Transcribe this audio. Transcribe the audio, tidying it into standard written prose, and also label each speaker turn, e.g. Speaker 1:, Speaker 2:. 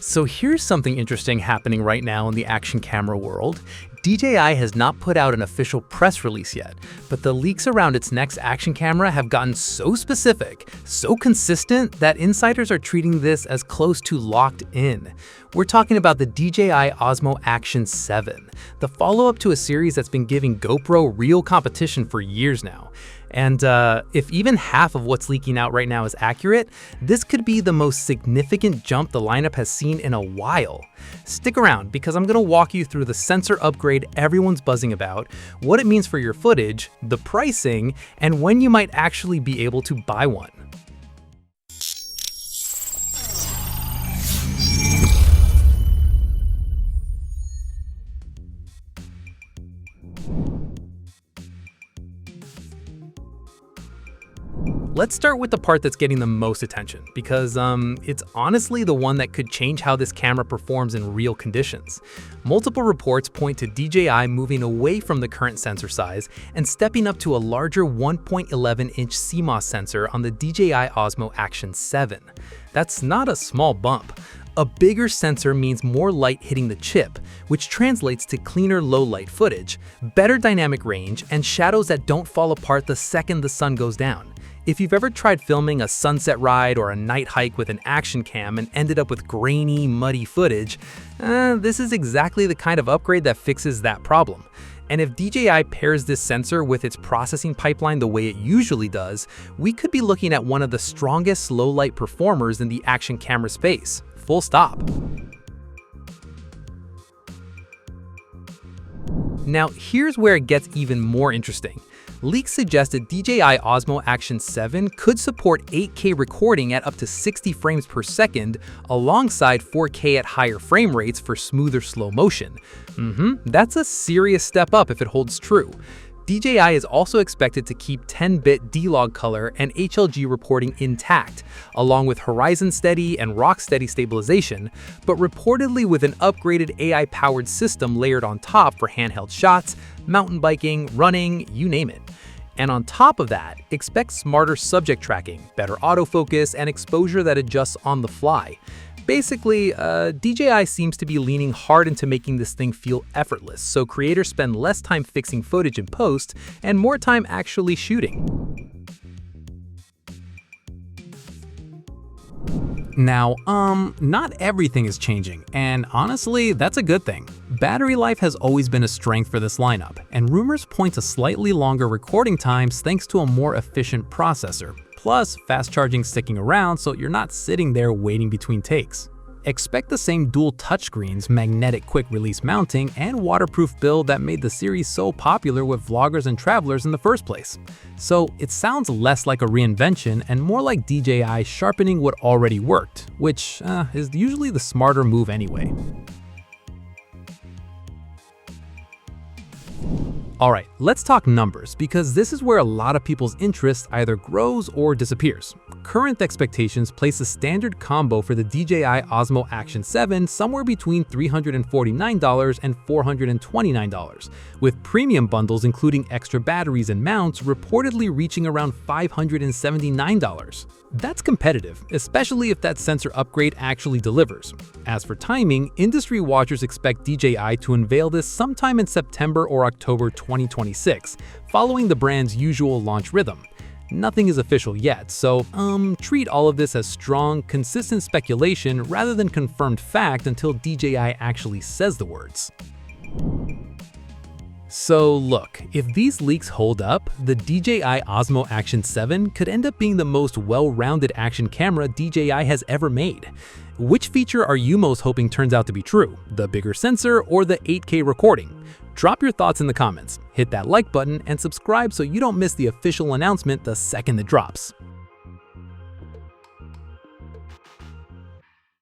Speaker 1: So here's something interesting happening right now in the action camera world. DJI has not put out an official press release yet, but the leaks around its next action camera have gotten so specific, so consistent, that insiders are treating this as close to locked in. We're talking about the DJI Osmo Action 7, the follow-up to a series that's been giving GoPro real competition for years now. And if even half of what's leaking out right now is accurate, this could be the most significant jump the lineup has seen in a while. Stick around, because I'm going to walk you through the sensor upgrade everyone's buzzing about, what it means for your footage, the pricing, and when you might actually be able to buy one. Let's start with the part that's getting the most attention, because it's honestly the one that could change how this camera performs in real conditions. Multiple reports point to DJI moving away from the current sensor size and stepping up to a larger 1.11-inch CMOS sensor on the DJI Osmo Action 7. That's not a small bump. A bigger sensor means more light hitting the chip, which translates to cleaner low-light footage, better dynamic range, and shadows that don't fall apart the second the sun goes down. If you've ever tried filming a sunset ride or a night hike with an action cam and ended up with grainy, muddy footage, this is exactly the kind of upgrade that fixes that problem. And if DJI pairs this sensor with its processing pipeline the way it usually does, we could be looking at one of the strongest low-light performers in the action camera space. Full stop. Now, here's where it gets even more interesting. Leaks suggest that DJI Osmo Action 7 could support 8K recording at up to 60 frames per second, alongside 4K at higher frame rates for smoother slow motion. That's a serious step up if it holds true. DJI is also expected to keep 10-bit D-Log color and HLG reporting intact, along with horizon steady and rock steady stabilization, but reportedly with an upgraded AI-powered system layered on top for handheld shots, mountain biking, running, you name it. And on top of that, expect smarter subject tracking, better autofocus, and exposure that adjusts on the fly. Basically, DJI seems to be leaning hard into making this thing feel effortless, so creators spend less time fixing footage in post and more time actually shooting. Now, not everything is changing, and honestly, that's a good thing. Battery life has always been a strength for this lineup, and rumors point to slightly longer recording times thanks to a more efficient processor. Plus, fast charging sticking around so you're not sitting there waiting between takes. Expect the same dual touchscreens, magnetic quick-release mounting, and waterproof build that made the series so popular with vloggers and travelers in the first place. So it sounds less like a reinvention and more like DJI sharpening what already worked, which is usually the smarter move anyway. Alright, let's talk numbers, because this is where a lot of people's interest either grows or disappears. Current expectations place a standard combo for the DJI Osmo Action 7 somewhere between $349 and $429, with premium bundles including extra batteries and mounts reportedly reaching around $579. That's competitive, especially if that sensor upgrade actually delivers. As for timing, industry watchers expect DJI to unveil this sometime in September or October 2026, following the brand's usual launch rhythm. Nothing is official yet, so treat all of this as strong, consistent speculation rather than confirmed fact until DJI actually says the words. So look, if these leaks hold up, the DJI Osmo Action 7 could end up being the most well-rounded action camera DJI has ever made. Which feature are you most hoping turns out to be true, the bigger sensor or the 8K recording? Drop your thoughts in the comments, hit that like button, and subscribe so you don't miss the official announcement the second it drops.